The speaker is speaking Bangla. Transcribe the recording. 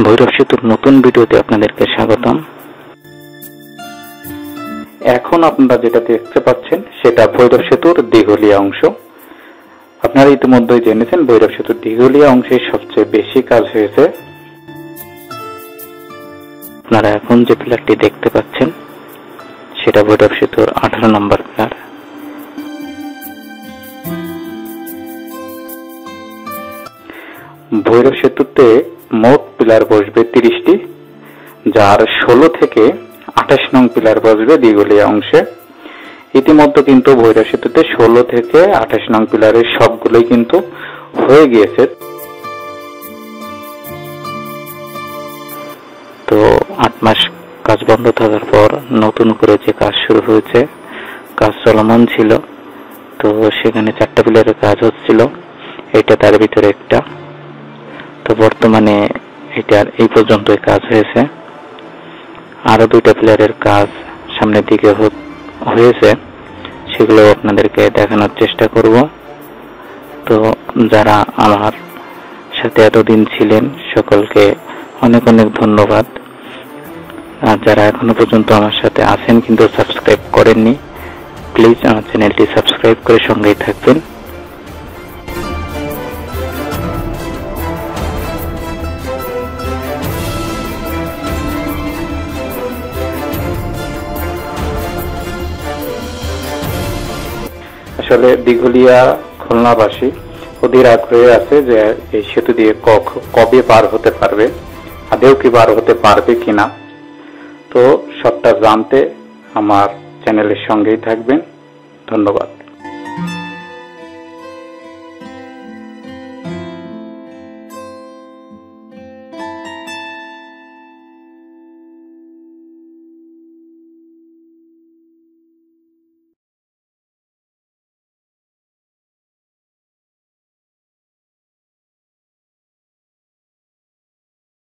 ভৈরব সেতুর নতুন ভিডিওতে আপনাদেরকে স্বাগতম। এখন আপনারা যেটা দেখতে পাচ্ছেন সেটা ভৈরব সেতুর দিঘলিয়া অংশ। আপনারা ইতিমধ্যেই জেনেছেন ভৈরব সেতুর দিঘলিয়া অংশে সবচেয়ে বেশি কাজ হয়েছে। আপনারা এখন যে পিলারটি দেখতে পাচ্ছেন সেটা ভৈরব সেতুর 18 নম্বর পিলার। ভৈরব সেতুতে মোট পিলার বসবে 30টি, যার 16 থেকে 28 নং পিলার বসবে দিঘলিয়া অংশে। ইতিমধ্যে কিন্তু ভৈরব সেতুতে 16 থেকে 28 নং পিলারের সবগুলোই কিন্তু হয়ে গিয়েছে। তো 8 মাস কাজ বন্ধ থাকার পর নতুন করে যে কাজ শুরু হয়েছে, কাজ চলমান ছিল। তো সেখানে 4টা পিলারের কাজ হচ্ছিল, এটা তার ভিতরে একটা। তো বর্তমানে এটার এই পর্যন্ত কাজ হয়েছে। আরো 2টা পিলারের কাজ সামনের দিকে হয়েছে, সেগুলো আপনাদেরকে দেখানোর চেষ্টা করব। তো যারা আমার সাথে এতদিন ছিলেন সকলকে অনেক অনেক ধন্যবাদ। আর যারা এখনো পর্যন্ত আমার সাথে আছেন কিন্তু সাবস্ক্রাইব করেননি, প্লিজ আমার চ্যানেলটি সাবস্ক্রাইব করে সঙ্গেই থাকবেন। আসলে দিঘলিয়া খুলনাবাসী অধীর আগ্রহে আছে যে এই সেতু দিয়ে কবে পার হতে পারবে, আদেও কি পার হতে পারবে কিনা। তো সবটা জানতে আমার চ্যানেলের সঙ্গেই থাকবেন। ধন্যবাদ।